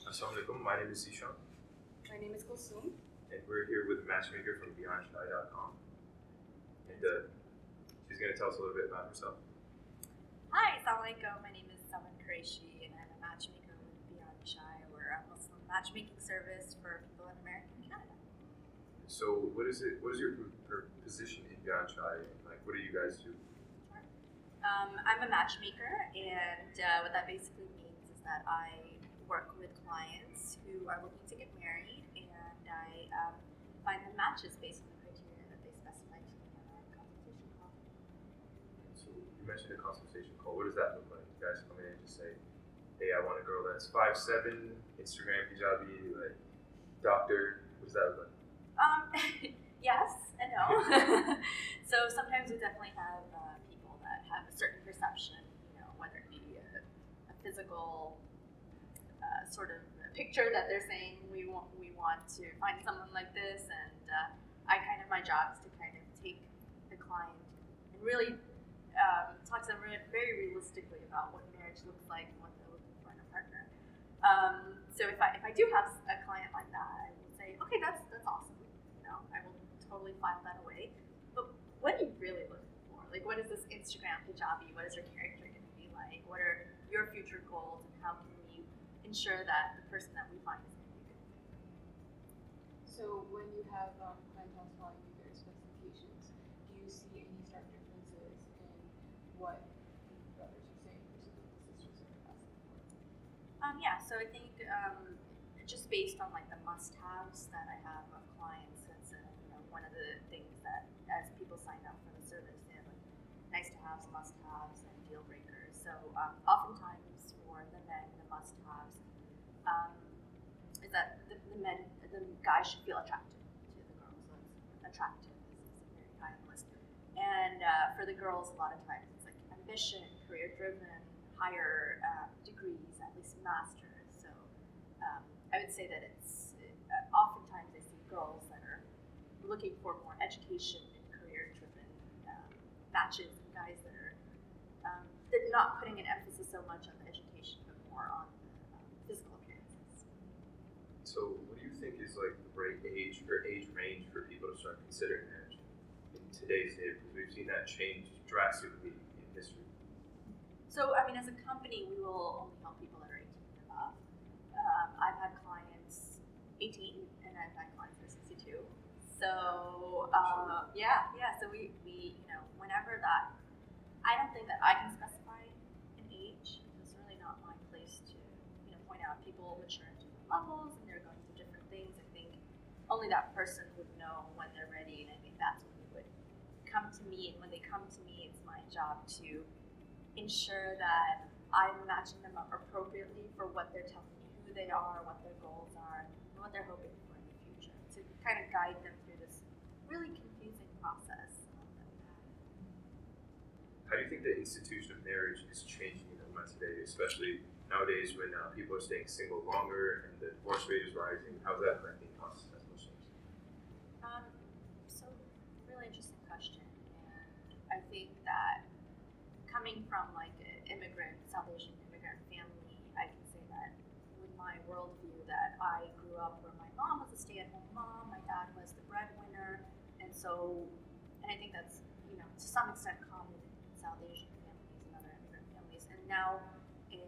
Assalamualaikum, my name is Zishan, My name is Kulsum. and we're here with a matchmaker from BeyondShy.com. And she's going to tell us a little bit about herself. Hi, Assalamualaikum. My name is Salman Qureshi, and I'm a matchmaker with Beyond Shy. We're a Muslim matchmaking service for people in America and Canada. So, what is your position in BeyondShy? Like, what do you guys do? I'm a matchmaker, and what that basically means is that I work with clients who are looking to get married, and I find them matches based on the criteria that they specify to me on our consultation call. So, you mentioned a consultation call. What does that look like? You guys come in and just say, hey, I want a girl that's 5'7", Instagram hijabi, like, doctor. What does that look like? Yes and no. So sometimes we definitely have people that have a certain perception, whether it be a physical sort of picture that they're saying we want to find someone like this, and my job is to kind of take the client and really talk to them very realistically about what marriage looks like and what they're looking for in a partner. So if I do have a client like that, I will say, okay, that's awesome. I will totally file that away. But what are you really looking for? Like, what is this Instagram hijabi? What is your character going to be like? What are your future goals, and how can we ensure that the person that we find is going to be a good fit? So when you have clientele telling you their specifications, do you see any stark differences in what the brothers are saying versus what the sisters are asking for? Yeah, so I think just based on like the must-haves that I have of clients, it's one of the things that as people sign up for the service, they have like nice-to-haves, must-haves, and deal breakers. So oftentimes for the men, the must-haves is that the guys should feel attracted to the girls. So it's attractive is very high on the list. And for the girls, a lot of times it's like ambition, career-driven, higher degrees, at least masters. So I would say that it's oftentimes I see girls that are looking for more education and career-driven matches, and guys that are they're not putting an emphasis so much on the education, but more on the physical appearances. So, what do you think is like the right age or age range for people to start considering marriage in today's day? Because we've seen that change drastically in history. So, as a company, we will only help people that are 18 and above. I've had clients 18, and I've had clients that are 62. So, yeah. So we whenever that, I don't think that I can specify an age. It's really not my place to, point out people mature at different levels and they're going through different things. I think only that person would know when they're ready, and I think that's when they would come to me. And when they come to me, it's my job to ensure that I'm matching them up appropriately for what they're telling me, who they are, what their goals are, and what they're hoping for in the future, to kind of guide them through this really confusing process that we have. How do you think the institution of marriage is changing in Oman today, especially nowadays when people are staying single longer and the divorce rate is rising? How's that affecting us as Muslims? So, really interesting question, and I think that coming from like an South Asian immigrant family, I can say that with my worldview that I grew up where my mom was a stay-at-home mom, my dad was the breadwinner, and I think that's to some extent common in South Asian families and other immigrant families, and now in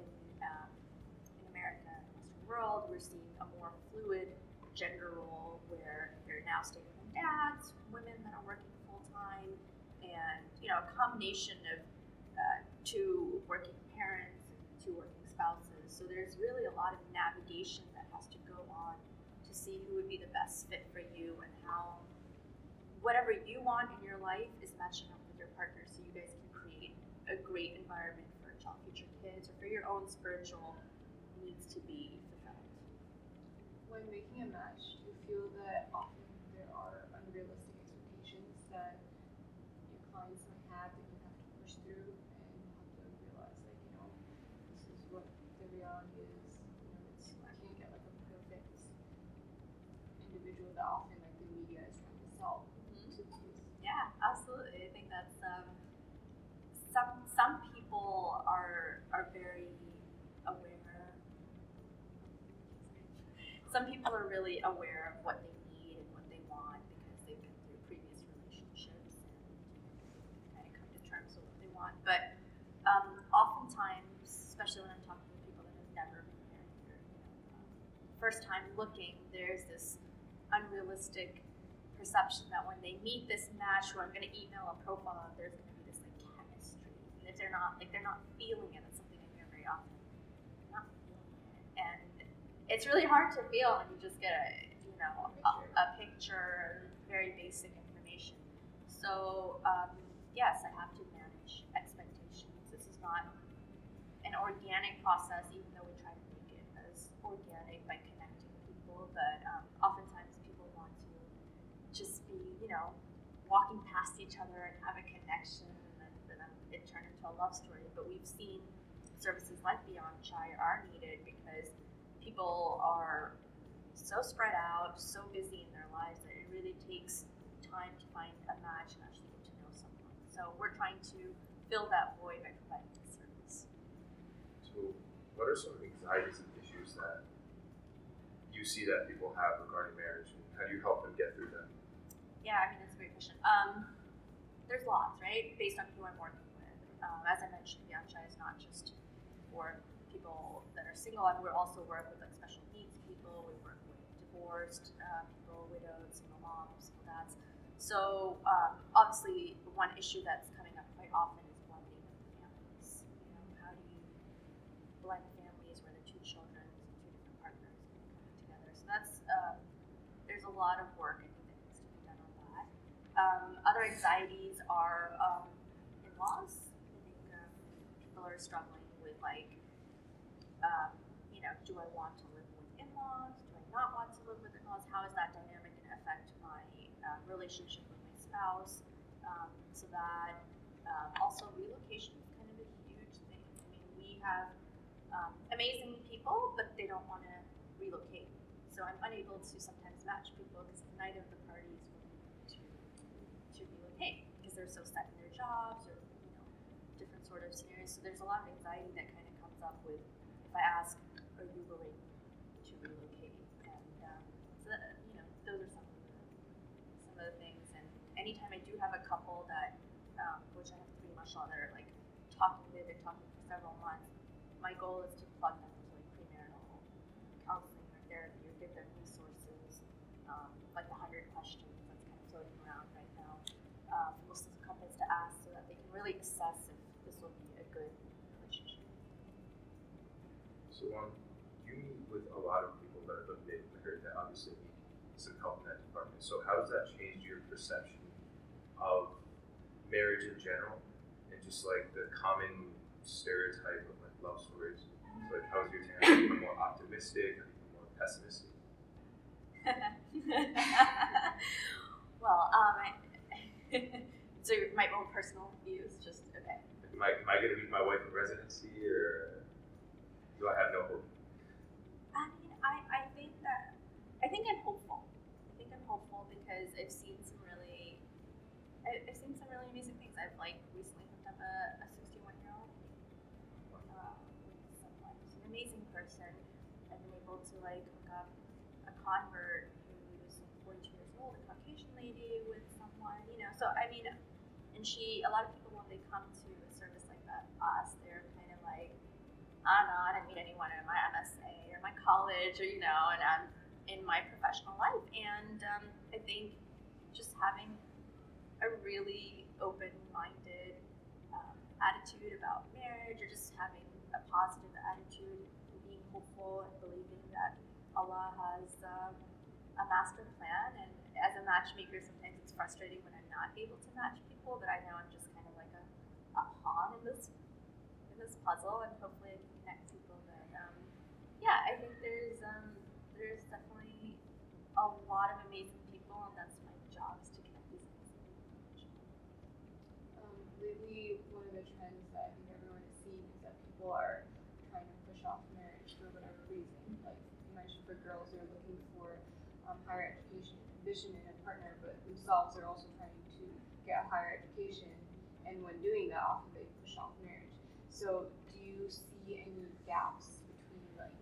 America and the Western world, we're seeing a more fluid gender role where there are now stay-at-home dads, women that are working full-time, and a combination of two working parents and two working spouses. So there's really a lot of navigation that has to go on to see who would be the best fit for you, and how whatever you want in your life is matching up with your partner, so you guys can create a great environment for future kids, or for your own spiritual needs to be fulfilled. When making a match, do you feel that often there are unrealistic expectations that your clients might have that you have to push through and help them realize, this is what the reality is? You can't get like a perfect individual that often like the media is trying to sell to these. Yeah, absolutely. I think that's some people are very aware. some people are really aware of what they need and what they want because they've been through previous relationships and kind of come to terms with what they want. But oftentimes, especially when I'm talking to people that have never been married or first time looking, there's this unrealistic perception that when they meet this match who I'm going to email a profile, there's going to be this like chemistry, and if they're not feeling it, it's something I hear very often. They're not feeling it, and it's really hard to feel when you just get a picture, very basic information. So yes, I have to manage expectations. This is not an organic process, even though we try to make it as organic by connecting people. But oftentimes people want to just be, walking past each other and have a connection, and then for them it turned into a love story. But we've seen services like Beyond Shy are needed because people are so spread out, so busy in their lives that it really takes time to find a match and actually get to know someone. So we're trying to fill that void by providing this service. So what are some anxieties and issues that you see that people have regarding marriage, and how do you help them get through them? Yeah, I mean, that's a great question. There's lots, right, based on who I'm working with. As I mentioned, Beyond Shy is not just for people that are single, and we also work with like special needs people. We work with divorced people, widows, single moms, single dads. So obviously, one issue that's coming up quite often is blending families. How do you blend families where the two children, two different partners coming together? So that's there's a lot of work I think that needs to be done on that. Other anxieties are in-laws. I think people are struggling with do I want to live with in-laws? Do I not want to live with in-laws? How is that dynamic going to affect my relationship with my spouse? So that also relocation is kind of a huge thing. I mean, we have amazing people, but they don't want to relocate. So I'm unable to sometimes match people because neither of the parties to relocate because they're so set in their jobs or different sort of scenarios. So there's a lot of anxiety that kind of comes up with if I ask, are you willing to relocate? And so that, those are some of the things. And anytime I do have a couple that, which I have three, mashallah, that are like they've been talking for several months. My goal is to plug them into like premarital counseling or therapy or give them resources, like the 100 questions that's kind of floating around right now for Muslim couples to ask so that they can really assess if this will be a good relationship. So you meet with a lot of people that have been married that obviously need some help in that department. So how does that change your perception of marriage in general and just like the common stereotype of like love stories? So like how is your take? Are you more optimistic? Are you more pessimistic? Well, so my own personal views, just okay. Am I going to meet my wife in residency, or do I have no hope? I mean, I think I'm hopeful. I think I'm hopeful because I've seen some really amazing things. I've like recently hooked up a 61-year-old with someone who's an amazing person. I've been able to like hook up a convert who's 42 years old, a Caucasian lady with someone, So I mean, and a lot of people when they come to a service like that, they're kind of like, I don't know, I didn't meet anyone in my MSA or my college or and I'm in my professional life, and I think just having a really open-minded attitude about marriage, or just having a positive attitude, being hopeful and believing that Allah has a master plan. And as a matchmaker, sometimes it's frustrating when I'm not able to match people, but I know I'm just kind of like a pawn in this puzzle, and hopefully I can connect people. But I think there's definitely a lot of amazing people, and that's my job, is to connect these amazing people. Lately, one of the trends that I think everyone is seeing is that people are trying to push off marriage for whatever reason. Like you mentioned, for girls, they're looking for higher education and ambition in a partner, but themselves are also trying to get a higher education, and when doing that, often they push off marriage. So do you see any gaps between, like,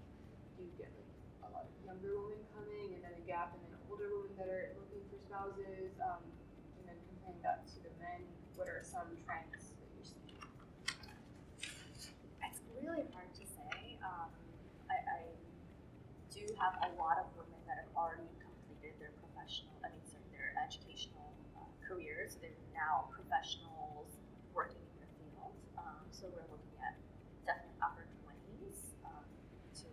do you get like a lot of younger women coming, and then a gap, and then older women that are looking for spouses, and then comparing that to the men, what are some trends that you're seeing? It's really hard to say. I do have a lot of women that have already completed their their educational careers. They're now professionals working in their field. So we're looking at definitely upper 20s to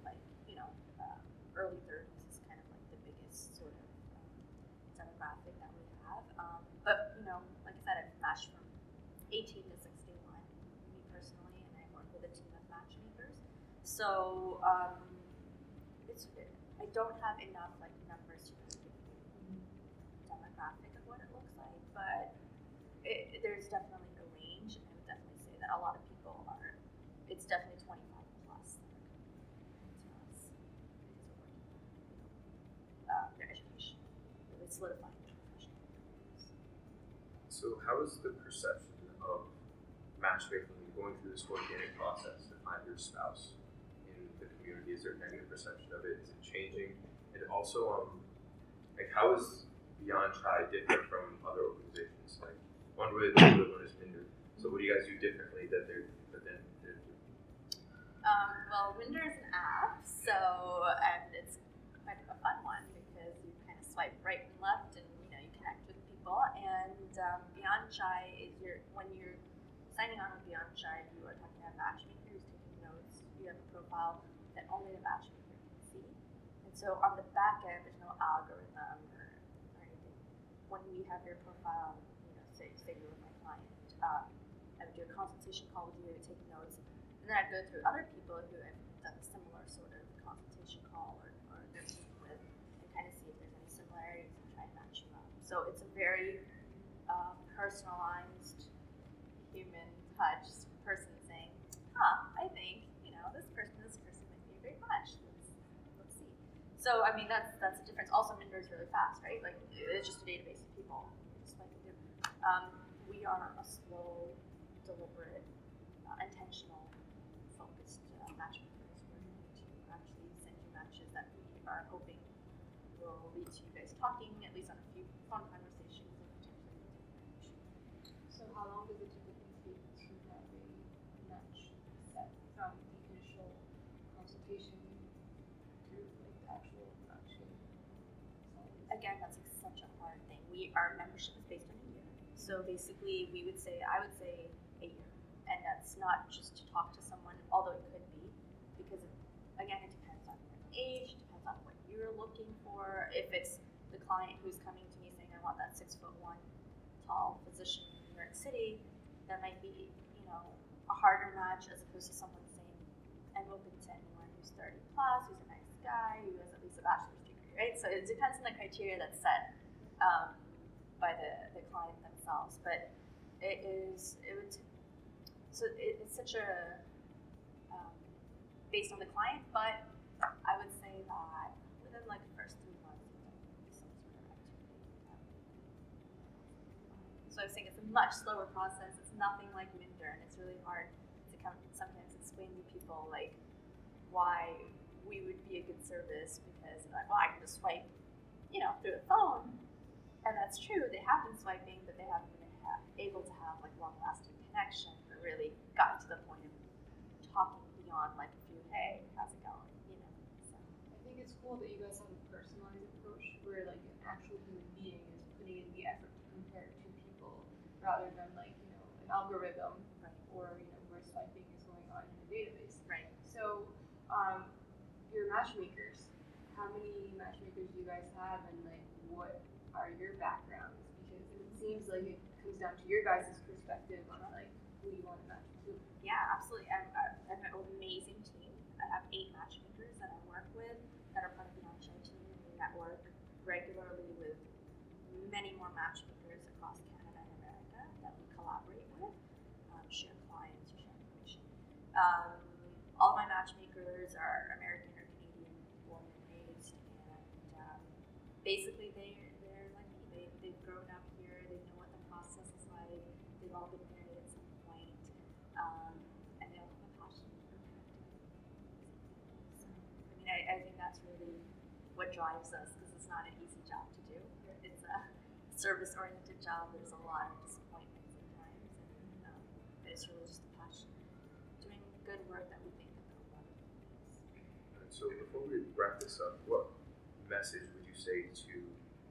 early 30s is kind of like the biggest sort of demographic that we have. But like I said, I've matched from 18 to 61, me personally, and I work with a team of matchmakers. So I don't have enough like numbers to really give you demographic of what it looks like, but there's definitely a range, and I would definitely say that a lot of people are. It's definitely 25 plus that are coming to us because we're working on their education, really solidifying their professional careers. So how is the perception of matchmaking going through this organic process to find your spouse in the community? Is there a negative perception of it? Is it changing? And also, like, how is Beyond Chai different from other organizations? Like, one way the other one is Minder. So what do you guys do differently that they're doing? Well, Winder is an app, and it's quite a fun one because you kind of swipe right and left, and you connect with people. And Beyond Chai is when you're signing on with Beyond Chai, you are talking to a matchmaker who's taking notes. You have a profile that only the matchmaker can see. And so on the back end, there's no algorithm or anything. When we have your profile, say you were my client, I would do a consultation call with you, take notes, and then I'd go through other people who have done a similar sort of consultation call or they're meeting with, and kind of see if there's any similarities and try and match you up. So it's a very personalized, human touch person saying, I think this person might be a great match. Let's see. So I mean that's a difference. Also, Minder is really fast, right? Like it's just a database of people. Just like we do. We are a slow, deliberate, intentional, focused matchmakers. We're going to actually send you matches that we are hoping will lead to you guys talking at least on a few phone conversations and potentially taking action. So how long does it typically take to have a match set from the initial consultation to like the actual matching? Again, that's like such a hard thing. Our membership is based on a year. So basically I would say a year. And that's not just to talk to someone, although it could be, because again, it depends on their age, depends on what you're looking for. If it's the client who's coming to me saying, I want that 6'1" tall physician in New York City, that might be, a harder match as opposed to someone saying, I'm open to anyone who's 30 plus, who's a nice guy, who has at least a bachelor's degree, right? So it depends on the criteria that's set by the client themselves. But it's such a, based on the client, but I would say that within like the first 3 months, there will be some sort of activity. So I was saying it's a much slower process. It's nothing like Minder, and it's really hard to sometimes explain to people like why we would be a good service because like, well, I can just swipe, through the phone, and that's true. They have been swiping, but they haven't been able to have like long-lasting connection or really gotten to the point of talking beyond like a few, hey, how's it going? So. I think it's cool that you guys have a personalized approach where like an actual human being is putting in the effort to compare two people rather than like, an algorithm or, where swiping is going on in the database. Right. So, your matchmakers, how many matchmakers do you guys have and like what are your backgrounds? Because it seems like it comes down to your guys' perspective on like who you want to match to. Yeah, absolutely. I have an amazing team. I have 8 matchmakers that I work with that are part of the Beyond Chai team, and we network regularly with many more matchmakers across Canada and America that we collaborate with, share clients, share information. All my matchmakers are American or Canadian born and raised, and basically they're like me. They've grown up here. They know what the process is like. They've all been married at some point, and they all have a passion for connecting with people. So, I think that's really drives us because it's not an easy job to do. It's a service-oriented job. There's a lot of disappointment sometimes, and it's really just a passion, doing good work that we think that they'll love. And so before we wrap this up, what message would you say to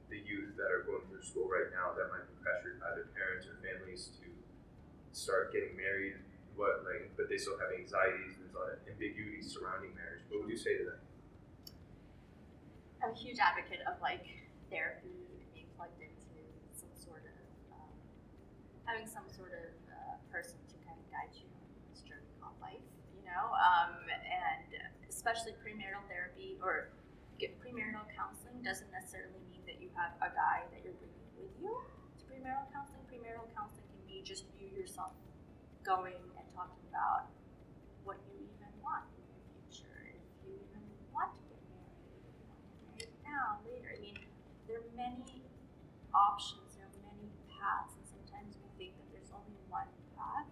the youth that are going through school right now that might be pressured by their parents or families to start getting married, but they still have anxieties, there's a lot of ambiguity surrounding marriage? What would you say to them? I'm a huge advocate of therapy and being plugged into some sort of having some sort of person to kind of guide you on this journey called life, and especially premarital therapy or premarital counseling doesn't necessarily mean that you have a guy that you're bringing with you to premarital counseling. Premarital counseling can be just you yourself going and talking about what you even want in your future, if you even want to get married, now, later. I mean, there are many options, there are many paths, and sometimes we think that there's only one path,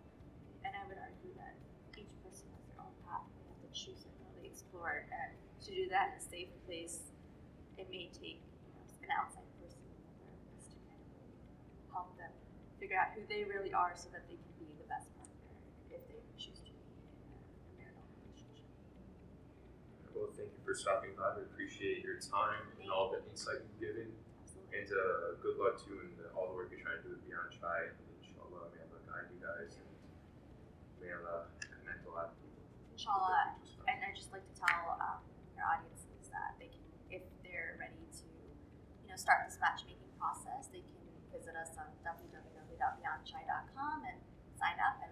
and I would argue that each person has their own path, and they have to choose it, really explore it, and to do that in a safe place, it may take an outside person, a therapist, to kind of really help them figure out who they really are so that they can be the best partner if they choose to be in a marital relationship. Well, thank you for stopping by. We appreciate your time and all the insight you've given. Absolutely. And good luck to you in all the work you're trying to do with Beyond Chai. And inshallah, may Allah guide you guys, and may Allah connect a lot of people. Inshallah. And I'd just like to tell your audiences that they can, if they're ready to, start this matchmaking process, they can visit us on www.beyondchai.com and sign up and